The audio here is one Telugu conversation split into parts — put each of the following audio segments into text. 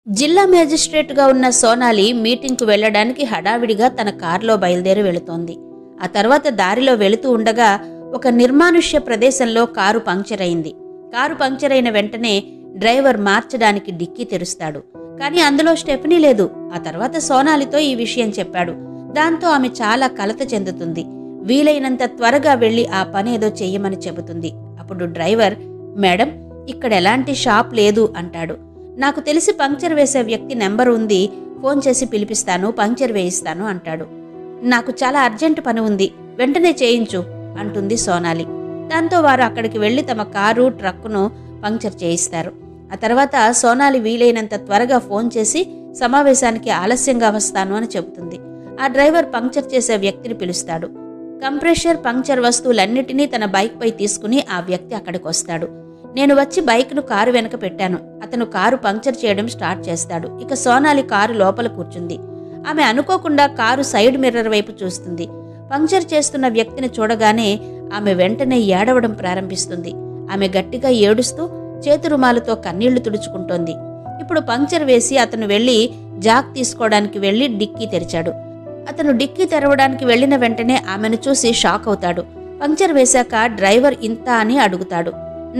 జిల్లా మేజిస్ట్రేట్గా ఉన్న సోనాలి మీటింగ్కు వెళ్లడానికి హడావిడిగా తన కారులో బయలుదేరి వెళుతోంది. ఆ తర్వాత దారిలో వెళుతూ ఉండగా ఒక నిర్మానుష్య ప్రదేశంలో కారు పంక్చర్ అయింది. కారు పంక్చర్ అయిన వెంటనే డ్రైవర్ మార్చడానికి డిక్కీ తెరుస్తాడు. కానీ అందులో స్టెఫనీ లేదు. ఆ తర్వాత సోనాలితో ఈ విషయం చెప్పాడు. దాంతో ఆమె చాలా కలత చెందుతుంది. వీలైనంత త్వరగా వెళ్లి ఆ పనేదో చెయ్యమని చెబుతుంది. అప్పుడు డ్రైవర్, మేడం, ఇక్కడ ఎలాంటి షాప్ లేదు అంటాడు. నాకు తెలిసి పంక్చర్ వేసే వ్యక్తి నెంబర్ ఉంది, ఫోన్ చేసి పిలిపిస్తాను, పంక్చర్ వేయిస్తాను అంటాడు. నాకు చాలా అర్జెంటు పని ఉంది, వెంటనే చేయించు అంటుంది సోనాలి. దాంతో వారు అక్కడికి వెళ్లి తమ కారు ట్రక్కును పంక్చర్ చేయిస్తారు. ఆ తర్వాత సోనాలి వీలైనంత త్వరగా ఫోన్ చేసి సమావేశానికి ఆలస్యంగా వస్తాను అని చెబుతుంది. ఆ డ్రైవర్ పంక్చర్ చేసే వ్యక్తిని పిలుస్తాడు. కంప్రెషర్, పంక్చర్ వస్తువులన్నిటినీ తన బైక్ పై తీసుకుని ఆ వ్యక్తి అక్కడికి వస్తాడు. నేను వచ్చి బైక్ను కారు వెనక పెట్టాను. అతను కారు పంక్చర్ చేయడం స్టార్ట్ చేస్తాడు. ఇక సోనాలి కారు లోపల కూర్చుంది. ఆమె అనుకోకుండా కారు సైడ్ మిర్రర్ వైపు చూస్తుంది. పంక్చర్ చేస్తున్న వ్యక్తిని చూడగానే ఆమె వెంటనే ఏడవడం ప్రారంభిస్తుంది. ఆమె గట్టిగా ఏడుస్తూ చేతి రుమాలతో కన్నీళ్లు తుడుచుకుంటోంది. ఇప్పుడు పంక్చర్ వేసి అతను వెళ్లి జాక్ తీసుకోవడానికి వెళ్లి డిక్కీ తెరిచాడు. అతను డిక్కీ తెరవడానికి వెళ్లిన వెంటనే ఆమెను చూసి షాక్ అవుతాడు. పంక్చర్ వేశాక డ్రైవర్ ఇంత అని అడుగుతాడు.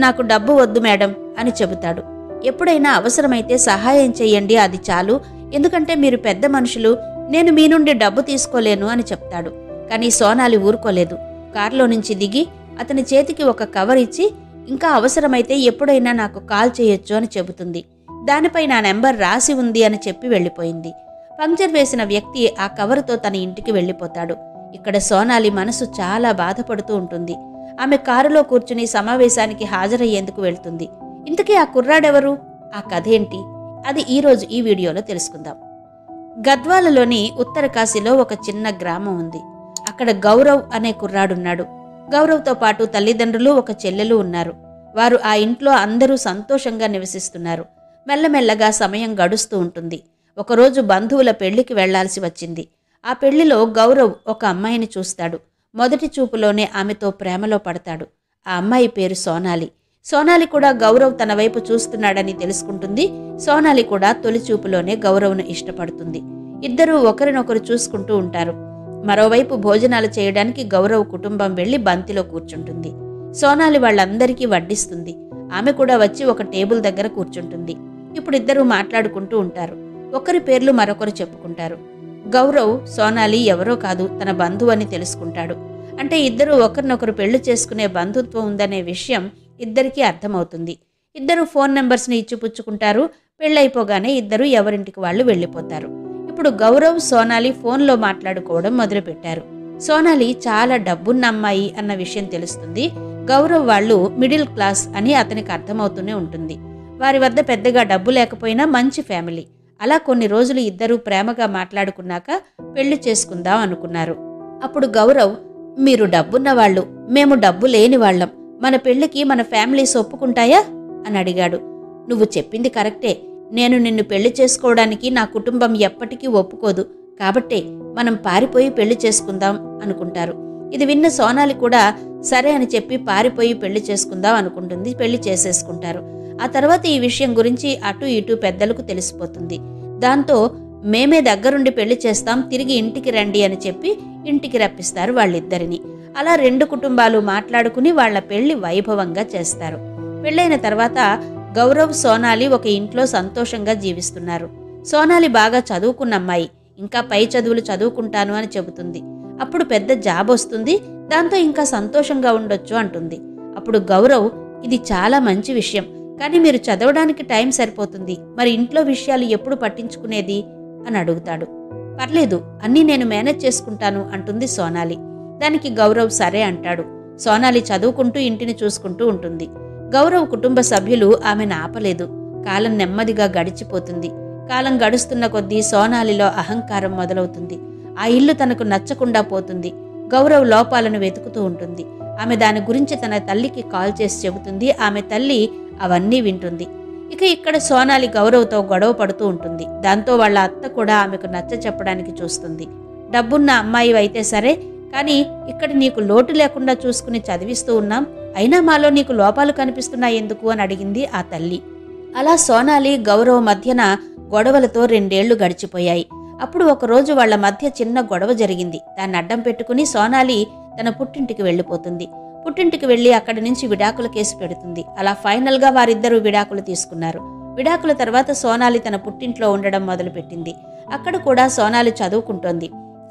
నాకు డబ్బు వద్దు మేడం అని చెబుతాడు. ఎప్పుడైనా అవసరమైతే సహాయం చెయ్యండి, అది చాలు, ఎందుకంటే మీరు పెద్ద మనుషులు, నేను మీ నుండి డబ్బు తీసుకోలేను అని చెప్తాడు. కానీ సోనాలి ఊరుకోలేదు. కారులో నుంచి దిగి అతని చేతికి ఒక కవర్ ఇచ్చి, ఇంకా అవసరమైతే ఎప్పుడైనా నాకు కాల్ చేయొచ్చు అని చెబుతుంది. దానిపై నా నెంబర్ రాసి ఉంది అని చెప్పి వెళ్లిపోయింది. పంక్చర్ వేసిన వ్యక్తి ఆ కవరుతో తన ఇంటికి వెళ్లిపోతాడు. ఇక్కడ సోనాలి మనసు చాలా బాధపడుతూ ఉంటుంది. ఆమె కారులో కూర్చుని సమావేశానికి హాజరయ్యేందుకు వెళ్తుంది. ఇంతకీ ఆ కుర్రాడెవరు? ఆ కథేంటి? అది ఈరోజు ఈ వీడియోలో తెలుసుకుందాం. గద్వాలలోని ఉత్తర కాశీలో ఒక చిన్న గ్రామం ఉంది. అక్కడ గౌరవ్ అనే కుర్రాడున్నాడు. గౌరవ్తో పాటు తల్లిదండ్రులు, ఒక చెల్లెలు ఉన్నారు. వారు ఆ ఇంట్లో అందరూ సంతోషంగా నివసిస్తున్నారు. మెల్లమెల్లగా సమయం గడుస్తూ ఉంటుంది. ఒకరోజు బంధువుల పెళ్లికి వెళ్లాల్సి వచ్చింది. ఆ పెళ్లిలో గౌరవ్ ఒక అమ్మాయిని చూస్తాడు. మొదటి చూపులోనే ఆమెతో ప్రేమలో పడతాడు. ఆ అమ్మాయి పేరు సోనాలి. సోనాలి కూడా గౌరవ్ తన వైపు చూస్తున్నాడని తెలుసుకుంటుంది. సోనాలి కూడా తొలి చూపులోనే గౌరవ్ను ఇష్టపడుతుంది. ఇద్దరూ ఒకరినొకరు చూసుకుంటూ ఉంటారు. మరోవైపు భోజనాలు చేయడానికి గౌరవ్ కుటుంబం వెళ్లి బంతిలో కూర్చుంటుంది. సోనాలి వాళ్ళందరికీ వడ్డిస్తుంది. ఆమె కూడా వచ్చి ఒక టేబుల్ దగ్గర కూర్చుంటుంది. ఇప్పుడు ఇద్దరూ మాట్లాడుకుంటూ ఉంటారు. ఒకరి పేర్లు మరొకరు చెప్పుకుంటారు. గౌరవ్ సోనాలి ఎవరో కాదు, తన బంధువు అని తెలుసుకుంటాడు. అంటే ఇద్దరూ ఒకరినొకరు పెళ్లి చేసుకునే బంధుత్వం ఉందనే విషయం ఇద్దరికీ అర్థమవుతుంది. ఇద్దరు ఫోన్ నెంబర్స్ని ఇచ్చిపుచ్చుకుంటారు. పెళ్ళైపోగానే ఇద్దరు ఎవరింటికి వాళ్ళు వెళ్లిపోతారు. ఇప్పుడు గౌరవ్, సోనాలి ఫోన్లో మాట్లాడుకోవడం మొదలుపెట్టారు. సోనాలి చాలా డబ్బున్న అమ్మాయి అన్న విషయం తెలుస్తుంది. గౌరవ్ వాళ్ళు మిడిల్ క్లాస్ అని అతనికి అర్థమవుతూనే ఉంటుంది. వారి వద్ద పెద్దగా డబ్బు లేకపోయినా మంచి ఫ్యామిలీ. అలా కొన్ని రోజులు ఇద్దరూ ప్రేమగా మాట్లాడుకున్నాక పెళ్లి చేసుకుందాం అనుకున్నారు. అప్పుడు గౌరవ్, మీరు డబ్బున్నవాళ్లు, మేము డబ్బు లేని వాళ్ళం, మన పెళ్లికి మన ఫ్యామిలీస్ ఒప్పుకుంటాయా అని అడిగాడు. నువ్వు చెప్పింది కరెక్టే, నేను నిన్ను పెళ్లి చేసుకోవడానికి నా కుటుంబం ఎప్పటికీ ఒప్పుకోదు, కాబట్టే మనం పారిపోయి పెళ్లి చేసుకుందాం అనుకుంటారు. ఇది విన్న సోనాలి కూడా సరే అని చెప్పి పారిపోయి పెళ్లి చేసుకుందాం అనుకుంటుంది. పెళ్లి చేసేసుకుంటారు. ఆ తర్వాత ఈ విషయం గురించి అటు ఇటు పెద్దలకు తెలిసిపోతుంది. దాంతో మేమే దగ్గరుండి పెళ్లి చేస్తాం, తిరిగి ఇంటికి రండి అని చెప్పి ఇంటికి రప్పిస్తారు వాళ్ళిద్దరిని. అలా రెండు కుటుంబాలు మాట్లాడుకుని వాళ్ల పెళ్లి వైభవంగా చేస్తారు. పెళ్లైన తర్వాత గౌరవ్, సోనాలి ఒక ఇంట్లో సంతోషంగా జీవిస్తున్నారు. సోనాలి బాగా చదువుకున్న అమ్మాయి, ఇంకా పై చదువులు చదువుకుంటాను అని చెబుతుంది. అప్పుడు పెద్ద జాబ్ వస్తుంది, దాంతో ఇంకా సంతోషంగా ఉండొచ్చు అంటుంది. అప్పుడు గౌరవ్, ఇది చాలా మంచి విషయం, కానీ మీరు చదవడానికి టైం సరిపోతుంది, మరి ఇంట్లో విషయాలు ఎప్పుడు పట్టించుకునేది అని అడుగుతాడు. పర్లేదు, అన్నీ నేను మేనేజ్ చేసుకుంటాను అంటుంది సోనాలి. దానికి గౌరవ్ సరే అంటాడు. సోనాలి చదువుకుంటూ ఇంటిని చూసుకుంటూ ఉంటుంది. గౌరవ్ కుటుంబ సభ్యులు ఆమెను ఆపలేదు. కాలం నెమ్మదిగా గడిచిపోతుంది. కాలం గడుస్తున్న కొద్దీ సోనాలిలో అహంకారం మొదలవుతుంది. ఆ ఇల్లు తనకు నచ్చకుండా పోతుంది. గౌరవ్ లోపాలను వెతుకుతూ ఉంటుంది. ఆమె దాని గురించి తన తల్లికి కాల్ చేసి చెబుతుంది. ఆమె తల్లి అవన్నీ వింటుంది. ఇక ఇక్కడ సోనాలి గౌరవ్తో గొడవ పడుతూ ఉంటుంది. దాంతో వాళ్ళ అత్త కూడా ఆమెకు నచ్చ చెప్పడానికి చూస్తుంది. డబ్బున్న అమ్మాయి అయితే సరే, కానీ ఇక్కడ నీకు లోటు లేకుండా చూసుకుని చదివిస్తూ ఉన్నాం, అయినా మాలో నీకు లోపాలు కనిపిస్తున్నాయి ఎందుకు అని అడిగింది ఆ తల్లి. అలా సోనాలి, గౌరవ్ మధ్యన గొడవలతో 2 ఏళ్లు గడిచిపోయాయి. అప్పుడు ఒకరోజు వాళ్ల మధ్య చిన్న గొడవ జరిగింది. దాన్ని అడ్డం పెట్టుకుని సోనాలి తన పుట్టింటికి వెళ్ళిపోతుంది. పుట్టింటికి వెళ్లి అక్కడి నుంచి విడాకుల కేసు పెడుతుంది. అలా ఫైనల్గా వారిద్దరూ విడాకులు తీసుకున్నారు. విడాకుల తర్వాత సోనాలి తన పుట్టింట్లో ఉండడం మొదలుపెట్టింది. అక్కడ కూడా సోనాలి చదువుకుంటోంది.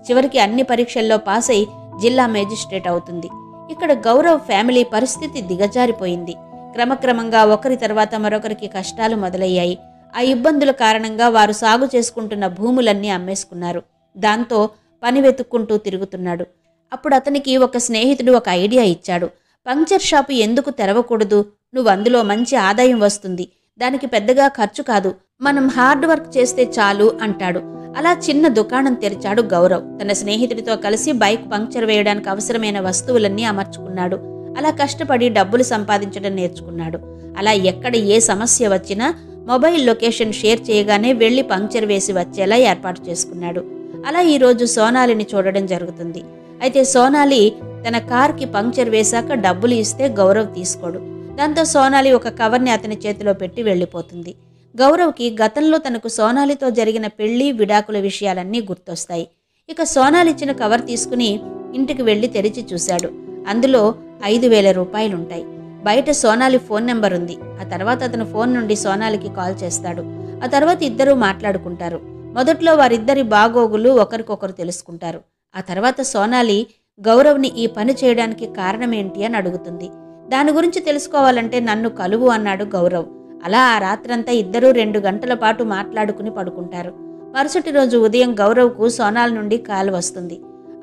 చివరికి అన్ని పరీక్షల్లో పాస్ అయి జిల్లా మేజిస్ట్రేట్ అవుతుంది. ఇక్కడ గౌరవ్ ఫ్యామిలీ పరిస్థితి దిగజారిపోయింది. క్రమక్రమంగా ఒకరి తర్వాత మరొకరికి కష్టాలు మొదలయ్యాయి. ఆ ఇబ్బందుల కారణంగా వారు సాగు చేసుకుంటున్న భూములన్నీ అమ్మేసుకున్నారు. దాంతో పని వెతుక్కుంటూ తిరుగుతున్నాడు. అప్పుడు అతనికి ఒక స్నేహితుడు ఒక ఐడియా ఇచ్చాడు. పంక్చర్ షాపు ఎందుకు తెరవకూడదు? నువ్వు అందులో మంచి ఆదాయం వస్తుంది. దానికి పెద్దగా ఖర్చు కాదు. మనం హార్డ్ వర్క్ చేస్తే చాలు అంటాడు. అలా చిన్న దుకాణం తెరిచాడు గౌరవ్. తన స్నేహితుడితో కలిసి బైక్ పంక్చర్ వేయడానికి అవసరమైన వస్తువులన్నీ అమర్చుకున్నాడు. అలా కష్టపడి డబ్బులు సంపాదించడం నేర్చుకున్నాడు. అలా ఎక్కడ ఏ సమస్య వచ్చినా మొబైల్ లొకేషన్ షేర్ చేయగానే వెళ్లి పంక్చర్ వేసి వచ్చేలా ఏర్పాటు చేసుకున్నాడు. అలా ఈరోజు సోనాలిని చూడడం జరుగుతుంది. అయితే సోనాలి తన కార్కి పంక్చర్ వేశాక డబ్బులు ఇస్తే గౌరవ్ తీసుకోడు. దాంతో సోనాలి ఒక కవర్ని అతని చేతిలో పెట్టి వెళ్లిపోతుంది. గౌరవ్కి గతంలో తనకు సోనాలితో జరిగిన పెళ్లి, విడాకుల విషయాలన్నీ గుర్తొస్తాయి. ఇక సోనాలి ఇచ్చిన కవర్ తీసుకుని ఇంటికి వెళ్లి తెరిచి చూశాడు. అందులో 5,000 రూపాయలుంటాయి. బయట సోనాలి ఫోన్ నెంబర్ ఉంది. ఆ తర్వాత అతను ఫోన్ నుండి సోనాలికి కాల్ చేస్తాడు. ఆ తర్వాత ఇద్దరూ మాట్లాడుకుంటారు. మొదట్లో వారిద్దరి బాగోగులు ఒకరికొకరు తెలుసుకుంటారు. ఆ తర్వాత సోనాలి గౌరవ్ని ఈ పని చేయడానికి కారణమేంటి అని అడుగుతుంది. దాని గురించి తెలుసుకోవాలంటే నన్ను కలువు అన్నాడు గౌరవ్. అలా ఆ రాత్రంతా ఇద్దరూ 2 గంటల పాటు మాట్లాడుకుని పడుకుంటారు. మరుసటి రోజు ఉదయం గౌరవ్కు సోనాలి నుండి కాల్ వస్తుంది.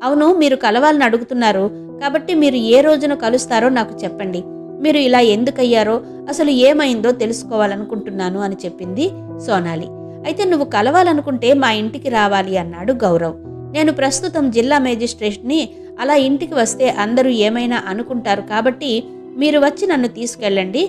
అవును, మీరు కలవాలని అడుగుతున్నారు కాబట్టి మీరు ఏ రోజున కలుస్తారో నాకు చెప్పండి. మీరు ఇలా ఎందుకయ్యారో, అసలు ఏమైందో తెలుసుకోవాలనుకుంటున్నాను అని చెప్పింది సోనాలి. అయితే నువ్వు కలవాలనుకుంటే మా ఇంటికి రావాలి అన్నాడు గౌరవ్. నేను ప్రస్తుతం జిల్లా మేజిస్ట్రేట్ని. అలా ఇంటికి వస్తే అందరూ ఏమైనా అనుకుంటారు కాబట్టి మీరు వచ్చి నన్ను తీసుకెళ్ళండి.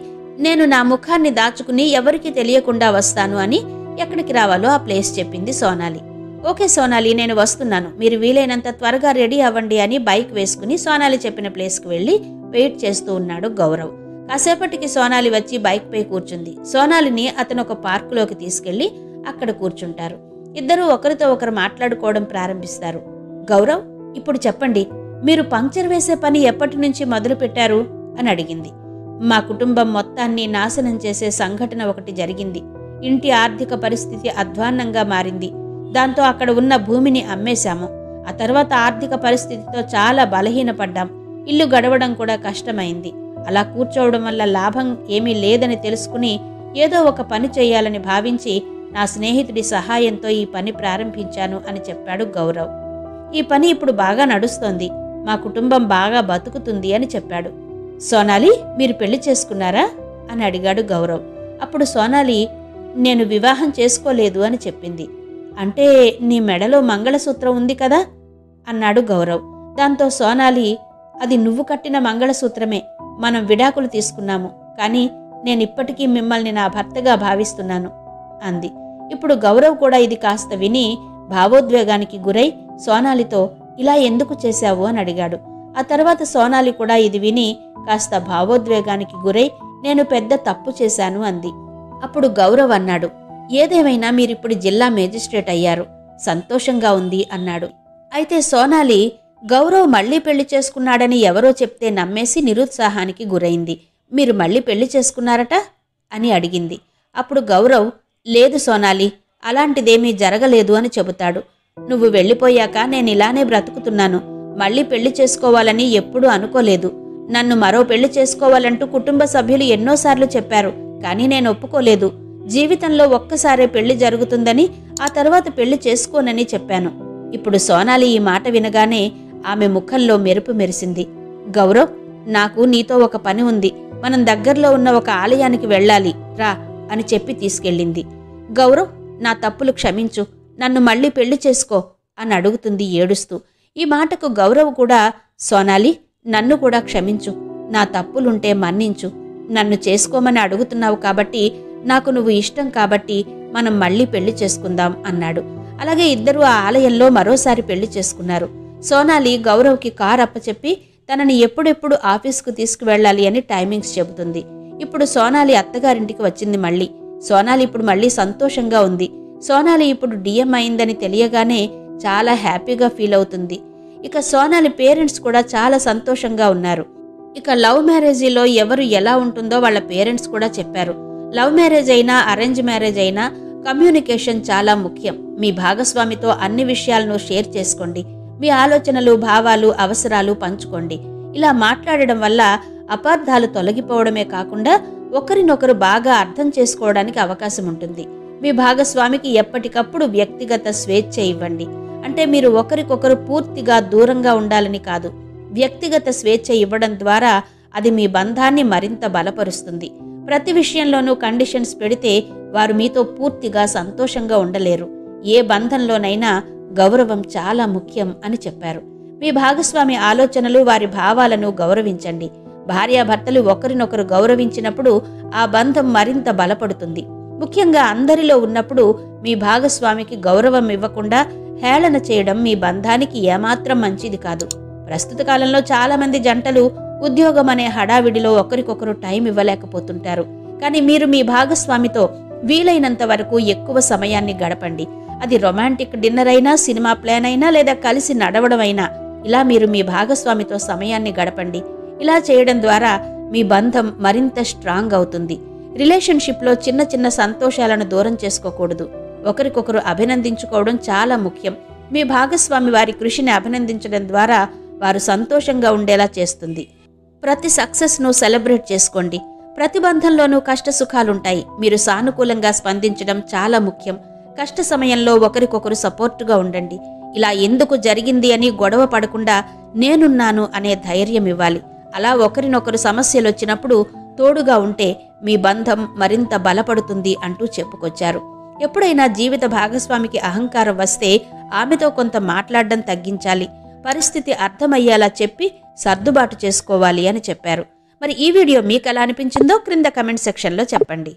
నేను నా ముఖాన్ని దాచుకుని ఎవరికీ తెలియకుండా వస్తాను అని ఎక్కడికి రావాలో ఆ ప్లేస్ చెప్పింది సోనాలి. ఓకే సోనాలి, నేను వస్తున్నాను. మీరు వీలైనంత త్వరగా రెడీ అవ్వండి అని బైక్ వేసుకుని సోనాలి చెప్పిన ప్లేస్కి వెళ్ళి వెయిట్ చేస్తూ ఉన్నాడు గౌరవ్. కాసేపటికి సోనాలి వచ్చి బైక్ పై కూర్చుంది. సోనాలిని అతను ఒక పార్కులోకి తీసుకెళ్లి అక్కడ కూర్చుంటారు. ఇద్దరూ ఒకరితో ఒకరు మాట్లాడుకోవడం ప్రారంభిస్తారు. గౌరవ్, ఇప్పుడు చెప్పండి, మీరు పంక్చర్ వేసే పని ఎప్పటి నుంచి మొదలు పెట్టారు అని అడిగింది. మా కుటుంబం మొత్తాన్ని నాశనం చేసే సంఘటన ఒకటి జరిగింది. ఇంటి ఆర్థిక పరిస్థితి అధ్వాన్నంగా మారింది. దాంతో అక్కడ ఉన్న భూమిని అమ్మేశాము. ఆ తర్వాత ఆర్థిక పరిస్థితితో చాలా బలహీనపడ్డాం. ఇల్లు గడవడం కూడా కష్టమైంది. అలా కూర్చోవడం వల్ల లాభం ఏమీ లేదని తెలుసుకుని ఏదో ఒక పని చేయాలని భావించి నా స్నేహితుడి సహాయంతో ఈ పని ప్రారంభించాను అని చెప్పాడు గౌరవ్. ఈ పని ఇప్పుడు బాగా నడుస్తోంది. మా కుటుంబం బాగా బతుకుతుంది అని చెప్పాడు. సోనాలి, మీరు పెళ్లి చేసుకున్నారా అని అడిగాడు గౌరవ్. అప్పుడు సోనాలి, నేను వివాహం చేసుకోలేదు అని చెప్పింది. అంటే నీ మెడలో మంగళసూత్రం ఉంది కదా అన్నాడు గౌరవ్. దాంతో సోనాలి, అది నువ్వు కట్టిన మంగళసూత్రమే. మనం విడాకులు తీసుకున్నాము, కానీ నేనిప్పటికీ మిమ్మల్ని నా భర్తగా భావిస్తున్నాను అంది. ఇప్పుడు గౌరవ్ కూడా ఇది కాస్త విని భావోద్వేగానికి గురై సోనాలితో ఇలా ఎందుకు చేశావు అని అడిగాడు. ఆ తర్వాత సోనాలి కూడా ఇది విని కాస్త భావోద్వేగానికి గురై నేను పెద్ద తప్పు చేశాను అంది. అప్పుడు గౌరవ్ అన్నాడు, ఏదేమైనా మీరిప్పుడు జిల్లా మేజిస్ట్రేట్ అయ్యారు, సంతోషంగా ఉంది అన్నాడు. అయితే సోనాలి గౌరవ్ మళ్లీ పెళ్లి చేసుకున్నాడని ఎవరో చెప్తే నమ్మేసి నిరుత్సాహానికి గురైంది. మీరు మళ్లీ పెళ్లి చేసుకున్నారట అని అడిగింది. అప్పుడు గౌరవ్, లేదు సోనాలి, అలాంటిదేమీ జరగలేదు అని చెబుతాడు. నువ్వు వెళ్ళిపోయాక నేనిలానే బ్రతుకుతున్నాను. మళ్లీ పెళ్లి చేసుకోవాలని ఎప్పుడూ అనుకోలేదు. నన్ను మరో పెళ్లి చేసుకోవాలంటూ కుటుంబ సభ్యులు ఎన్నోసార్లు చెప్పారు, కానీ నేను ఒప్పుకోలేదు. జీవితంలో ఒక్కసారే పెళ్లి జరుగుతుందని, ఆ తర్వాత పెళ్లి చేసుకోనని చెప్పాను. ఇప్పుడు సోనాలి ఈ మాట వినగానే ఆమె ముఖంలో మెరుపు మెరిసింది. గౌరవ్, నాకు నీతో ఒక పని ఉంది. మనం దగ్గరలో ఉన్న ఒక ఆలయానికి వెళ్ళాలి, రా అని చెప్పి తీసుకెళ్ళింది. గౌరవ్, నా తప్పులు క్షమించు, నన్ను మళ్లీ పెళ్లి చేసుకో అని అడుగుతుంది ఏడుస్తూ. ఈ మాటకు గౌరవ్ కూడా, సోనాలి, నన్ను కూడా క్షమించు, నా తప్పులుంటే మన్నించు. నన్ను చేసుకోమని అడుగుతున్నావు కాబట్టి, నాకు నువ్వు ఇష్టం కాబట్టి మనం మళ్లీ పెళ్లి చేసుకుందాం అన్నాడు. అలాగే ఇద్దరూ ఆ ఆలయంలో మరోసారి పెళ్లి చేసుకున్నారు. సోనాలి గౌరవ్కి కార్ అప్పచెప్పి తనని ఎప్పుడెప్పుడు ఆఫీస్కు తీసుకువెళ్లాలి అని టైమింగ్స్ చెబుతుంది. ఇప్పుడు సోనాలి అత్తగారింటికి వచ్చింది. మళ్ళీ సోనాలి ఇప్పుడు మళ్ళీ సంతోషంగా ఉంది. సోనాలి ఇప్పుడు డిఎం అయిందని తెలియగానే చాలా హ్యాపీగా ఫీల్ అవుతుంది. ఇక సోనాలి పేరెంట్స్ కూడా చాలా సంతోషంగా ఉన్నారు. ఇక లవ్ మ్యారేజీలో ఎవరు ఎలా ఉంటుందో వాళ్ళ పేరెంట్స్ కూడా చెప్పారు. లవ్ మ్యారేజ్ అయినా అరేంజ్ మ్యారేజ్ అయినా కమ్యూనికేషన్ చాలా ముఖ్యం. మీ భాగస్వామితో అన్ని విషయాలను షేర్ చేసుకోండి. మీ ఆలోచనలు, భావాలు, అవసరాలు పంచుకోండి. ఇలా మాట్లాడడం వల్ల అపార్థాలు తొలగిపోవడమే కాకుండా ఒకరినొకరు బాగా అర్థం చేసుకోవడానికి అవకాశం ఉంటుంది. మీ భాగస్వామికి ఎప్పటికప్పుడు వ్యక్తిగత స్వేచ్ఛ ఇవ్వండి. అంటే మీరు ఒకరికొకరు పూర్తిగా దూరంగా ఉండాలని కాదు. వ్యక్తిగత స్వేచ్ఛ ఇవ్వడం ద్వారా అది మీ బంధాన్ని మరింత బలపరుస్తుంది. ప్రతి విషయంలోనూ కండిషన్స్ పెడితే వారు మీతో పూర్తిగా సంతోషంగా ఉండలేరు. ఏ బంధంలోనైనా గౌరవం చాలా ముఖ్యం అని చెప్పారు. మీ భాగస్వామి ఆలోచనలు, వారి భావాలను గౌరవించండి. భార్యాభర్తలు ఒకరినొకరు గౌరవించినప్పుడు ఆ బంధం మరింత బలపడుతుంది. ముఖ్యంగా అందరిలో ఉన్నప్పుడు మీ భాగస్వామికి గౌరవం ఇవ్వకుండా హేళన చేయడం మీ బంధానికి ఏమాత్రం మంచిది కాదు. ప్రస్తుత కాలంలో చాలా మంది జంటలు ఉద్యోగం అనే హడావిడిలో ఒకరికొకరు టైం ఇవ్వలేకపోతుంటారు. కానీ మీరు మీ భాగస్వామితో వీలైనంత వరకు ఎక్కువ సమయాన్ని గడపండి. అది రొమాంటిక్ డిన్నర్ అయినా, సినిమా ప్లాన్ అయినా, లేదా కలిసి నడవడం అయినా, ఇలా మీరు మీ భాగస్వామితో సమయాన్ని గడపండి. ఇలా చేయడం ద్వారా మీ బంధం మరింత స్ట్రాంగ్ అవుతుంది. రిలేషన్షిప్లో చిన్న చిన్న సంతోషాలను దూరం చేసుకోకూడదు. ఒకరికొకరు అభినందించుకోవడం చాలా ముఖ్యం. మీ భాగస్వామి వారి కృషిని అభినందించడం ద్వారా వారు సంతోషంగా ఉండేలా చేస్తుంది. ప్రతి సక్సెస్ను సెలబ్రేట్ చేసుకోండి. ప్రతి బంధంలోనూ కష్ట సుఖాలుంటాయి. మీరు సానుకూలంగా స్పందించడం చాలా ముఖ్యం. కష్ట సమయంలో ఒకరికొకరు సపోర్టుగా ఉండండి. ఇలా ఎందుకు జరిగింది అని గొడవ పడకుండా నేనున్నాను అనే ధైర్యం ఇవ్వాలి. అలా ఒకరినొకరు సమస్యలు వచ్చినప్పుడు తోడుగా ఉంటే మీ బంధం మరింత బలపడుతుంది అంటూ చెప్పుకొచ్చారు. ఎప్పుడైనా జీవిత భాగస్వామికి అహంకారం వస్తే ఆమెతో కొంత మాట్లాడడం తగ్గించాలి. పరిస్థితి అర్థమయ్యేలా చెప్పి సర్దుబాటు చేసుకోవాలి అని చెప్పారు. మరి ఈ వీడియో మీకు ఎలా అనిపించిందో క్రింద కమెంట్ సెక్షన్లో చెప్పండి.